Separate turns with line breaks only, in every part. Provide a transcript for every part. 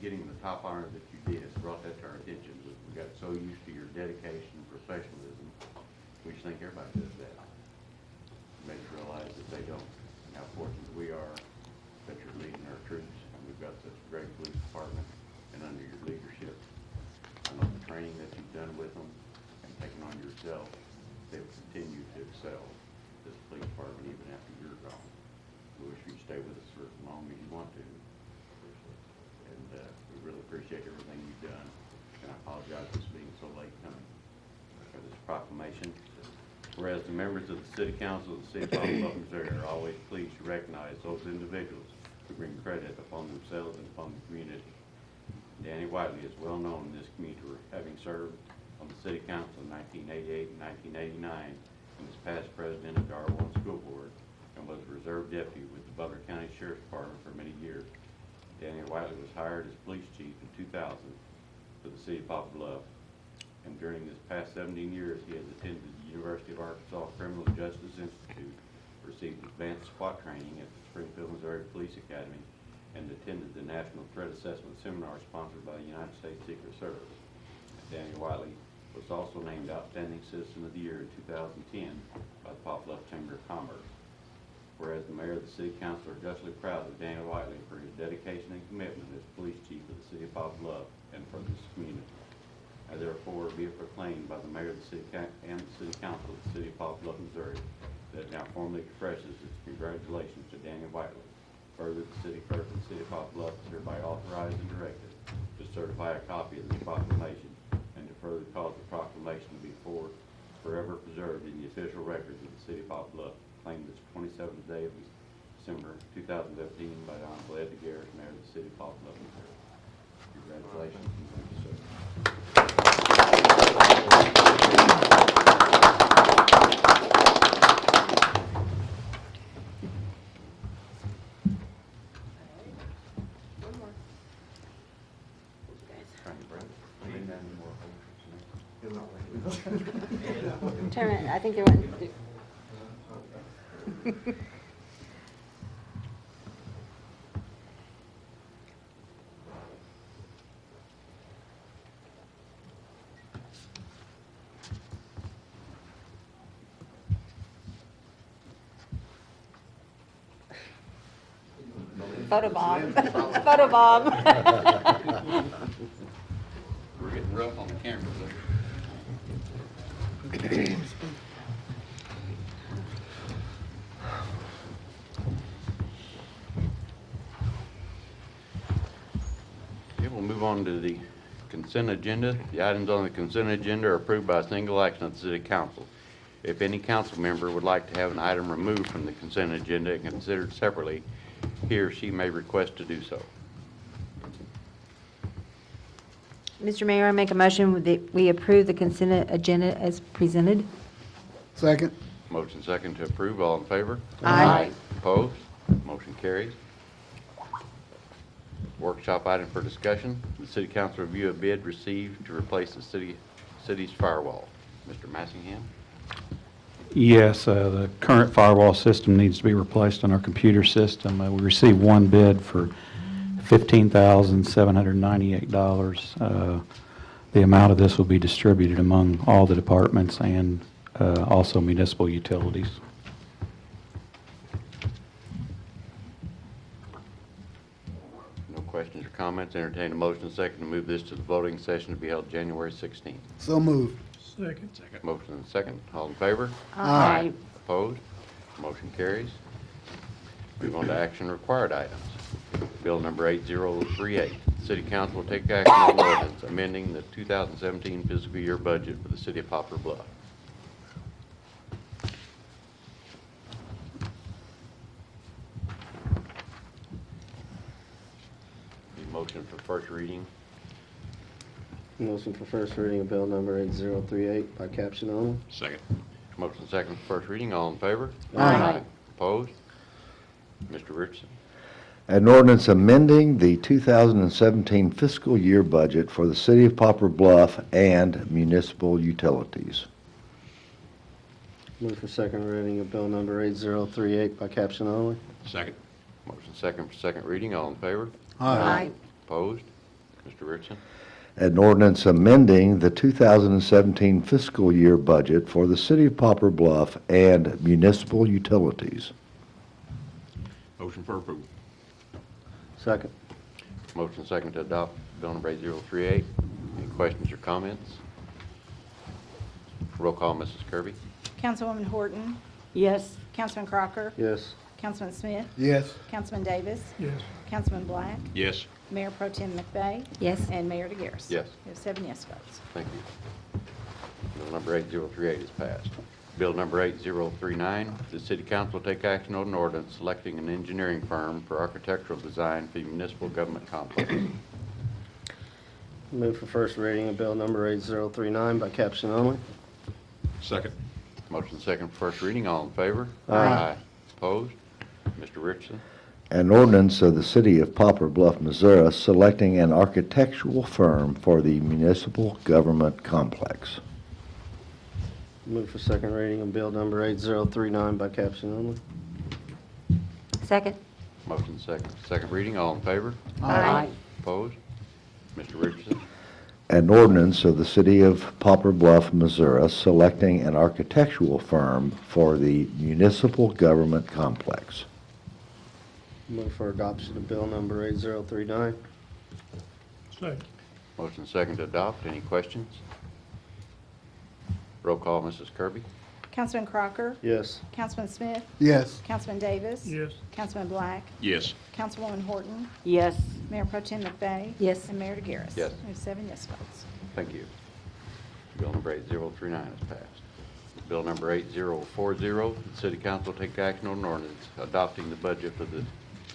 getting the top honor that you did brought that to our attention. We got so used to your dedication and professionalism. We just think everybody does that. It makes you realize that they don't. And how fortunate we are that you're leading our troops, and we've got such a great police department, and under your leadership, I know the training that you've done with them and taken on yourself, they will continue to excel this police department even after you're gone. We wish you'd stay with us for as long as you want to. And we really appreciate everything you've done. And I apologize for this being so late coming for this proclamation. Whereas the members of the City Council of the City of Poplar, Missouri are always pleased to recognize those individuals who bring credit upon themselves and upon the community. Danny Whiteley is well known in this community for having served on the City Council in 1988 and 1989 and was past president of the R1 School Board and was a reserve deputy with the Butler County Sheriff's Department for many years. Danny Whiteley was hired as police chief in 2000 for the City of Poplar Bluff, and during this past 17 years he has attended the University of Arkansas Criminal Justice Institute, received advanced SWAT training at the Springfield, Missouri Police Academy, and attended the National Threat Assessment Seminar sponsored by the United States Secret Service. Danny Whiteley was also named Outstanding Citizen of the Year in 2010 by the Poplar Bluff Chamber of Commerce. Whereas the Mayor of the City Council are justly proud of Danny Whiteley for his dedication and commitment as police chief of the City of Poplar Bluff and for this community. I therefore be it proclaimed by the Mayor of the City and the City Council of the City of Poplar Bluff, Missouri, that now formally expresses its congratulations to Danny Whiteley. Further, the City Clerk of the City of Poplar Bluff is hereby authorized and directed to certify a copy of this proclamation and to further cause the proclamation to be forever preserved in the official records of the City of Poplar Bluff. Claimed this 27th day of December 2015 by Honorable Ed DeGarris, Mayor of the City of Poplar Bluff, Missouri. Congratulations. Thank you, sir.
Turn it. I think you're wanting to do. Photobomb. Photobomb.
We're getting rough on the camera there. Okay, we'll move on to the consent agenda. The items on the consent agenda are approved by a single action of the City Council. If any council member would like to have an item removed from the consent agenda and considered separately, he or she may request to do so.
Mr. Mayor, I make a motion that we approve the consent agenda as presented.
Second.
Motion second to approve. All in favor?
Aye.
Opposed? Motion carries. Workshop item for discussion. The City Council review a bid received to replace the city's firewall. Mr. Massingham?
Yes, the current firewall system needs to be replaced on our computer system. We received one bid for $15,798. The amount of this will be distributed among all the departments and also municipal utilities.
No questions or comments. Entertain a motion second to move this to the voting session to be held January 16th.
So moved.
Second.
Motion and second. All in favor?
Aye.
Opposed? Motion carries. Move on to action required items. Bill number 8038. The City Council will take action on ordinance amending the 2017 fiscal year budget for the City of Poplar Bluff. Need motion for first reading.
Motion for first reading of bill number 8038 by caption only.
Second. Motion second for first reading. All in favor?
Aye.
Opposed? Mr. Richardson.
An ordinance amending the 2017 fiscal year budget for the City of Poplar Bluff and municipal utilities.
Move for second reading of bill number 8038 by caption only.
Second. Motion second for second reading. All in favor?
Aye.
Opposed? Mr. Richardson?
An ordinance amending the 2017 fiscal year budget for the City of Poplar Bluff and municipal utilities.
Motion for approval.
Second.
Motion second to adopt bill number 8038. Any questions or comments? Roll call, Mrs. Kirby.
Councilwoman Horton,
Yes.
Councilman Crocker,
Yes.
Councilman Smith,
Yes.
Councilman Davis,
Yes.
Councilman Black,
Yes.
Mayor Pro Tem McVeigh,
Yes.
and Mayor DeGaris.
Yes.
We have 7 yes votes.
Thank you. Bill number 8038 is passed. Bill number 8039, the city council will take action on an ordinance selecting an engineering firm for architectural design for the municipal government complex.
Move for first reading of bill number 8039 by caption only.
Second. Motion second for first reading. All in favor?
Aye.
Opposed? Mr. Richardson?
An ordinance of the City of Poplar Bluff, Missouri, selecting an architectural firm for the municipal government complex.
Move for second reading of bill number 8039 by caption only.
Second.
Motion second reading. All in favor?
Aye.
Opposed? Mr. Richardson?
An ordinance of the City of Poplar Bluff, Missouri, selecting an architectural firm for the municipal government complex.
Move for adoption of bill number 8039.
Second.
Motion second to adopt. Any questions? Roll call, Mrs. Kirby.
Councilman Crocker,
Yes.
Councilman Smith,
Yes.
Councilman Davis,
Yes.
Councilman Black,
Yes.
Councilwoman Horton,
Yes.
Mayor Pro Tem McVeigh,
Yes.
and Mayor DeGaris.
Yes.
We have 7 yes votes.
Thank you. Bill number 8039 is passed. Bill number 8040, the city council will take action on an ordinance adopting the budget for the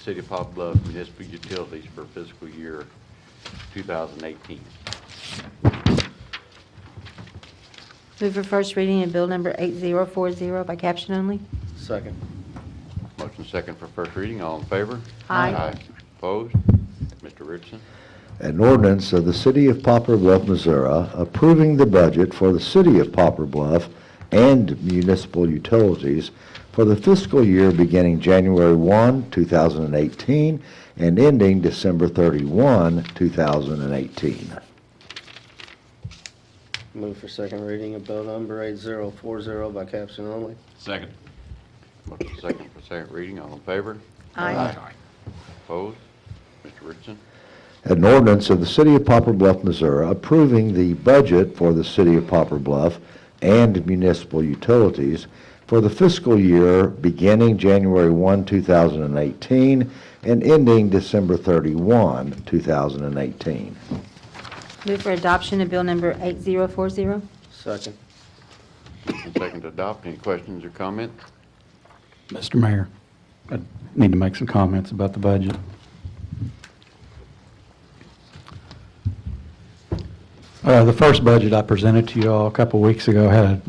City of Poplar Bluff municipal utilities for fiscal year 2018.
Move for first reading of bill number 8040 by caption only.
Second.
Motion second for first reading. All in favor?
Aye.
Opposed? Mr. Richardson?
An ordinance of the City of Poplar Bluff, Missouri, approving the budget for the City of Poplar Bluff and municipal utilities for the fiscal year beginning January 1, 2018, and ending December 31, 2018.
Move for second reading of bill number 8040 by caption only.
Second. Motion second for second reading. All in favor?
Aye.
Opposed? Mr. Richardson?
An ordinance of the City of Poplar Bluff, Missouri, approving the budget for the City of Poplar Bluff and municipal utilities for the fiscal year beginning January 1, 2018, and ending December 31, 2018.
Move for adoption of bill number 8040.
Second.
Motion second to adopt. Any questions or comments?
Mr. Mayor, I need to make some comments about the budget. The first budget I presented to you all a couple weeks ago had a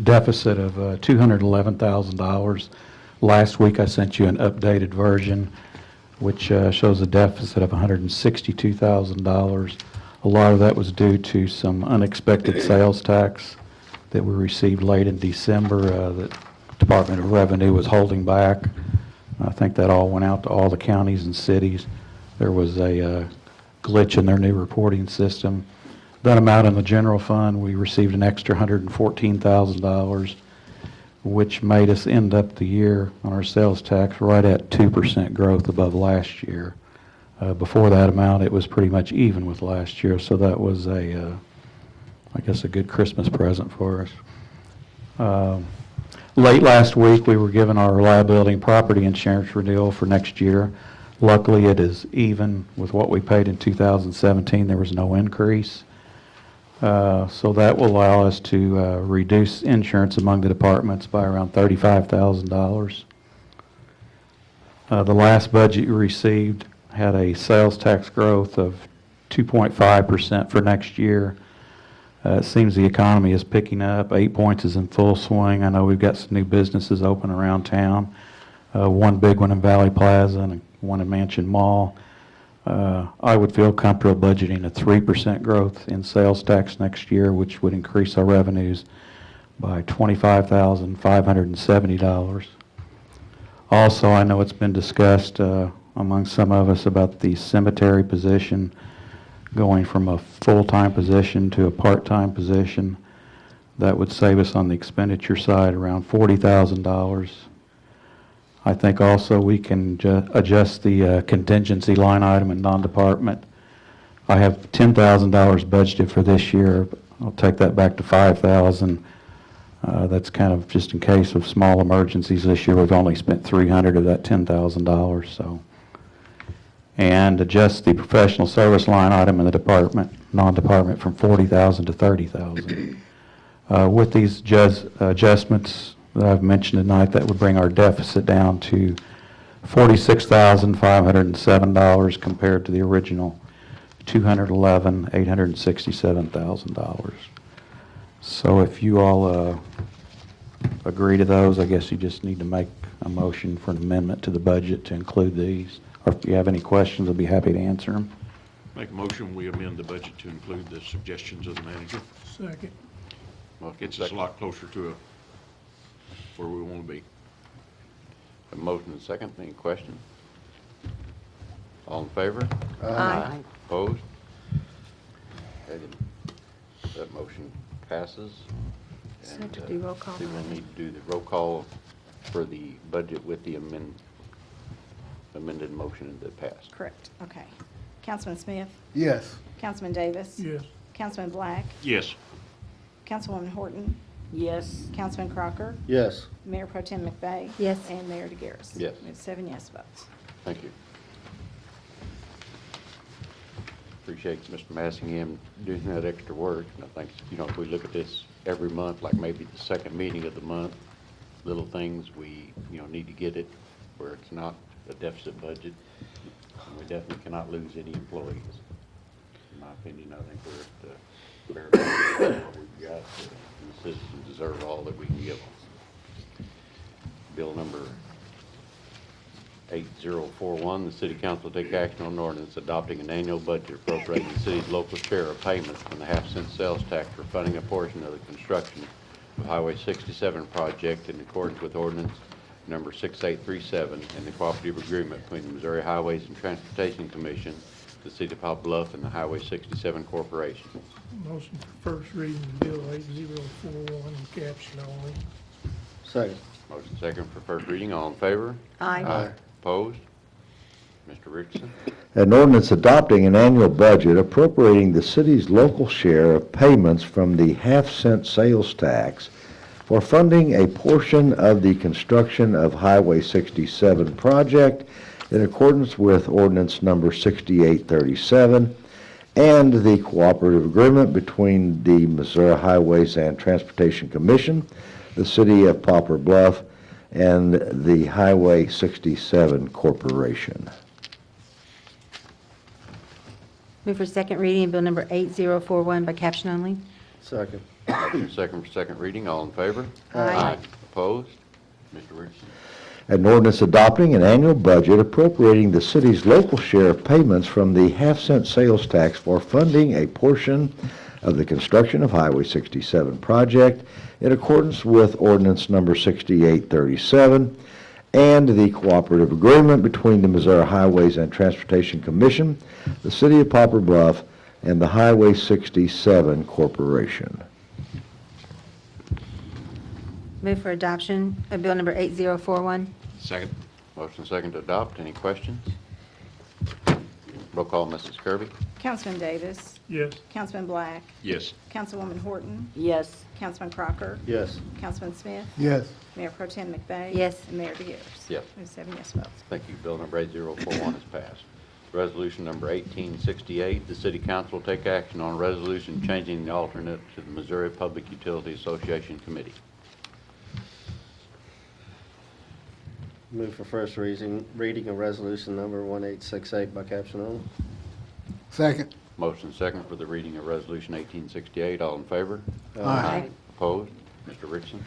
deficit of $211,000. Last week I sent you an updated version which shows a deficit of $162,000. A lot of that was due to some unexpected sales tax that we received late in December that Department of Revenue was holding back. I think that all went out to all the counties and cities. There was a glitch in their new reporting system. That amount in the general fund, we received an extra $114,000, which made us end up the year on our sales tax right at 2% growth above last year. Before that amount, it was pretty much even with last year, so that was I guess a good Christmas present for us. Late last week, we were given our liability and property insurance renewal for next year. Luckily, it is even with what we paid in 2017. There was no increase. So that will allow us to reduce insurance among the departments by around $35,000. The last budget you received had a sales tax growth of 2.5% for next year. It seems the economy is picking up. 8 Points is in full swing. I know we've got some new businesses open around town. One big one in Valley Plaza and one in Mansion Mall. I would feel comfortable budgeting a 3% growth in sales tax next year, which would increase our revenues by $25,570. Also, I know it's been discussed among some of us about the cemetery position. going from a full-time position to a part-time position. That would save us on the expenditure side around $40,000. I think also we can adjust the contingency line item in non-department. I have $10,000 budgeted for this year. I'll take that back to $5,000. That's kind of just in case of small emergencies. This year we've only spent $300 of that $10,000. So, and adjust the professional service line item in the department, non-department, from $40,000 to $30,000. With these adjustments that I've mentioned tonight, that would bring our deficit down to $46,507 compared to the original $211,867,000. So if you all agree to those, I guess you just need to make a motion for an amendment to the budget to include these. Or if you have any questions, I'll be happy to answer them.
Make a motion, we amend the budget to include the suggestions of the manager.
Second.
Gets us a lot closer to where we want to be.
A motion and second. Any questions? All in favor?
Aye.
Opposed? Okay, then that motion passes.
So
And,
to do roll call.
we will need to do the roll call for the budget with the amended motion that passed.
Correct, okay. Councilman Smith?
Yes.
Councilman Davis?
Yes.
Councilman Black?
Yes.
Councilwoman Horton?
Yes.
Councilman Crocker?
Yes.
Mayor Pro Tem McVeigh?
Yes.
And Mayor DeGaris?
Yes.
We have 7 yes votes.
Thank you. Appreciate Mr. Massingham doing that extra work. And I think, if we look at this every month, like maybe the second meeting of the month, little things we, need to get it where it's not a deficit budget. And we definitely cannot lose any employees. In my opinion, I think we're at the bare minimum of what we've got. And the citizens deserve all that we can give them. Bill number 8041, the city council take action on an ordinance adopting an annual budget appropriating the city's local share of payments from the half-cent sales tax for funding a portion of the construction of Highway 67 project in accordance with ordinance number 6837 and the cooperative agreement between the Missouri Highways and Transportation Commission, the city of Poplar, Bluff, and the Highway 67 Corporation.
Motion for first reading, Bill 8041, in caption only.
Second.
Motion second for first reading. All in favor?
Aye.
Opposed? Mr. Richardson?
An ordinance adopting an annual budget appropriating the city's local share of payments from the half-cent sales tax for funding a portion of the construction of Highway 67 project in accordance with ordinance number 6837 and the cooperative agreement between the Missouri Highways and Transportation Commission, the city of Poplar Bluff, and the Highway 67 Corporation.
Move for second reading of bill number 8041 by caption only.
Second.
Motion second for second reading. All in favor?
Aye.
Opposed? Mr. Richardson?
An ordinance adopting an annual budget appropriating the city's local share of payments from the half-cent sales tax for funding a portion of the construction of Highway 67 project in accordance with ordinance number 6837 and the cooperative agreement between the Missouri Highways and Transportation Commission, the city of Poplar Bluff, and the Highway 67 Corporation.
Move for adoption of bill number 8041.
Second.
Motion second to adopt. Any questions? Roll call, Mrs. Kirby?
Councilman Davis?
Yes.
Councilman Black?
Yes.
Councilwoman Horton?
Yes.
Councilman Crocker?
Yes.
Councilman Smith?
Yes.
Mayor Pro Tem McVeigh?
Yes.
And Mayor DeGaris?
Yes.
We have 7 yes votes.
Thank you. Bill number 8041 is passed. Resolution number 1868, the city council will take action on a resolution changing the alternate to the Missouri Public Utility Association Committee.
Move for first reading of resolution number 1868 by caption only.
Second.
Motion second for the reading of resolution 1868. All in favor?
Aye.
Opposed? Mr. Richardson?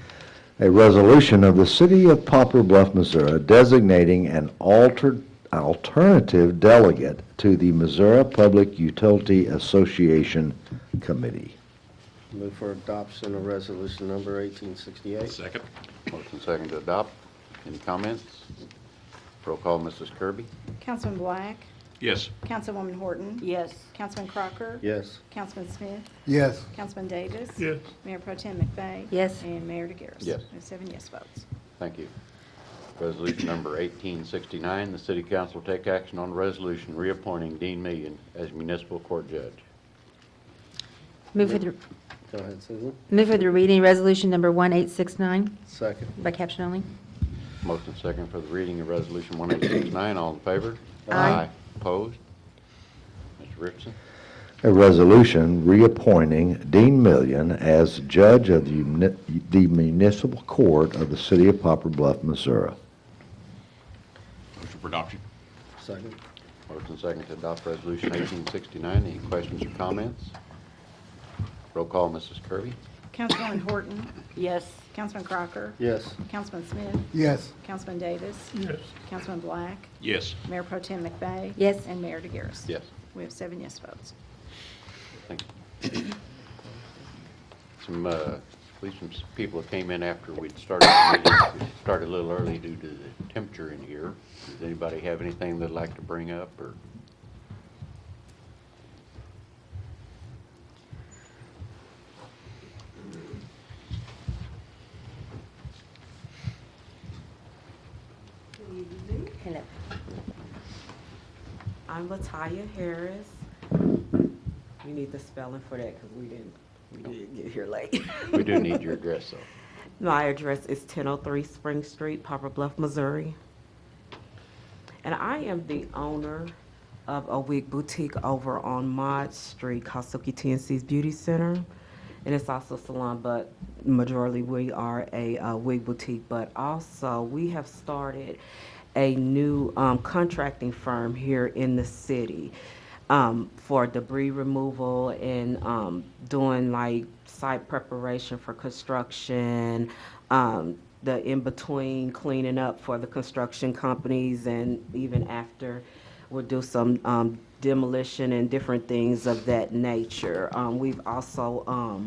A resolution of the city of Poplar Bluff, Missouri, designating an alternative delegate to the Missouri Public Utility Association Committee.
Move for adoption of resolution number 1868.
Second.
Motion second to adopt. Any comments? Roll call, Mrs. Kirby?
Councilman Black?
Yes.
Councilwoman Horton.
Yes.
Councilman Crocker.
Yes.
Councilman Smith.
Yes.
Councilman Davis.
Yes.
Mayor Pro Tem McVeigh.
Yes.
And Mayor DeGaris.
Yes.
We have 7 yes votes.
Thank you. Resolution number 1869, the city council will take action on a resolution reappointing Dean Million as municipal court judge.
Move for the,
Go ahead, Susan.
move for the reading, resolution number 1869
Second.
by caption only.
Motion second for the reading of resolution 1869. All in favor?
Aye.
Opposed? Mr. Richardson?
A resolution reappointing Dean Million as judge of the municipal court of the city of Poplar Bluff, Missouri.
Motion for adoption.
Second.
Motion second to adopt resolution 1869. Any questions or comments? Roll call, Mrs. Kirby.
Councilwoman Horton.
Yes.
Councilman Crocker.
Yes.
Councilman Smith.
Yes.
Councilman Davis.
Yes.
Councilman Black.
Yes.
Mayor Pro Tem McVeigh.
Yes.
And Mayor DeGaris.
Yes.
We have 7 yes votes.
Thank you. At least some people that came in after we'd started the meeting. We started a little early due to the temperature in here. Does anybody have anything they'd like to bring up, or?
Hello.
I'm Latanya Harris. We need the spelling for that because we didn't get here late.
We do need your address, though.
My address is 1003 Spring Street, Poplar Bluff, Missouri. And I am the owner of a wig boutique over on Mott Street called Silky TNC's Beauty Center. And it's also a salon, but majorly we are a wig boutique. But also we have started a new contracting firm here in the city for debris removal and doing like site preparation for construction, the in-between cleaning up for the construction companies, and even after we'll do some demolition and different things of that nature. We've also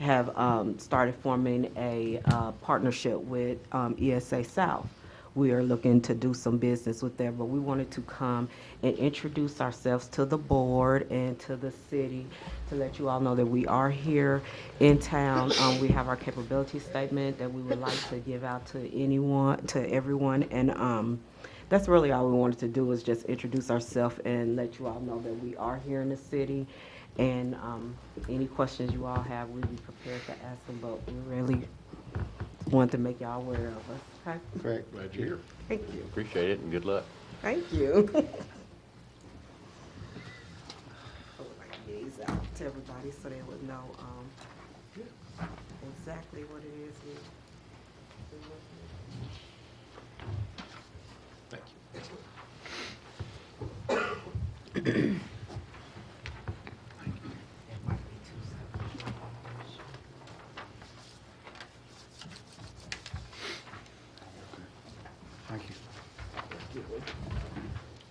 have started forming a partnership with ESA South. We are looking to do some business with them, but we wanted to come and introduce ourselves to the board and to the city to let you all know that we are here in town. We have our capability statement that we would like to give out to everyone, and that's really all we wanted to do, is just introduce ourselves and let you all know that we are here in the city. And any questions you all have, we'd be prepared to ask them, but we really want to make y'all aware of us. Okay?
Great.
Glad you're here.
Thank you.
Appreciate it, and good luck.
Thank you. Pull my keys out to everybody so they would know exactly what it is.
Thank you.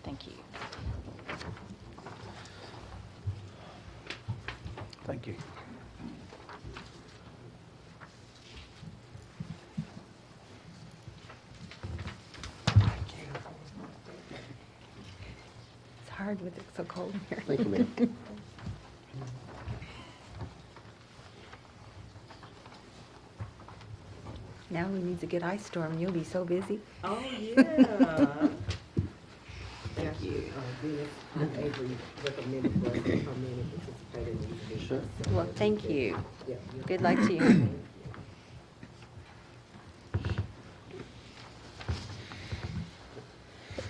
Thank you.
Thank you.
It's hard with it so cold in here.
Thank you, ma'am.
Now we need a good ice storm. You'll be so busy.
Oh, yeah. Thank you. Avery recommended for us to come in and participate in these meetings.
Sure.
Well, thank you.
Yeah,
Good luck to you.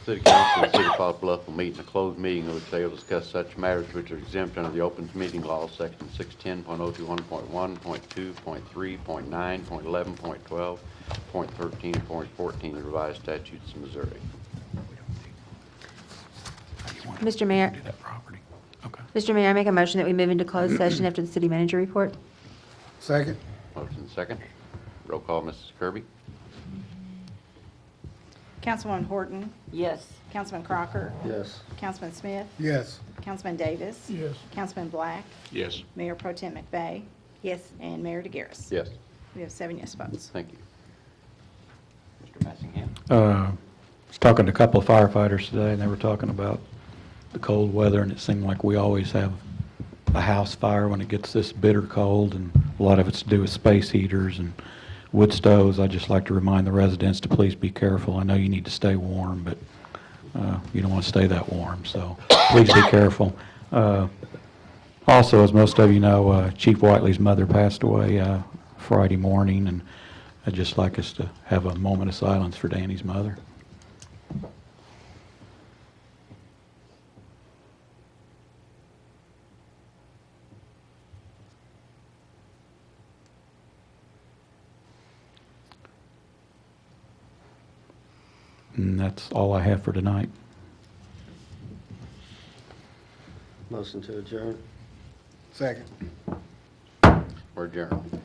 City Council of the City of Poplar Bluff will meet in a closed meeting in which they will discuss such matters which are exempt under the Open Meeting Law, section 610.021.1, .2, .3, .9, .11, .12, .13, and .14 of the revised statutes of Missouri.
Mr. Mayor,
Do that property. Okay.
Mr. Mayor, I make a motion that we move into closed session after the city manager report.
Second.
Motion second. Roll call, Mrs. Kirby.
Councilwoman Horton.
Yes.
Councilman Crocker.
Yes.
Councilman Smith.
Yes.
Councilman Davis.
Yes.
Councilman Black.
Yes.
Mayor Pro Tem McVeigh.
Yes.
And Mayor DeGaris.
Yes.
We have 7 yes votes.
Thank you. Mr. Massingham.
I was talking to a couple of firefighters today, and they were talking about the cold weather, and it seemed like we always have a house fire when it gets this bitter cold, and a lot of it's to do with space heaters and wood stoves. I'd just like to remind the residents to please be careful. I know you need to stay warm, but you don't want to stay that warm, so please be careful. Also, as most of you know, Chief Whiteley's mother passed away Friday morning, and I'd just like us to have a moment of silence for Danny's mother. And that's all I have for tonight.
Motion to adjourn.
Second.
We're adjourned.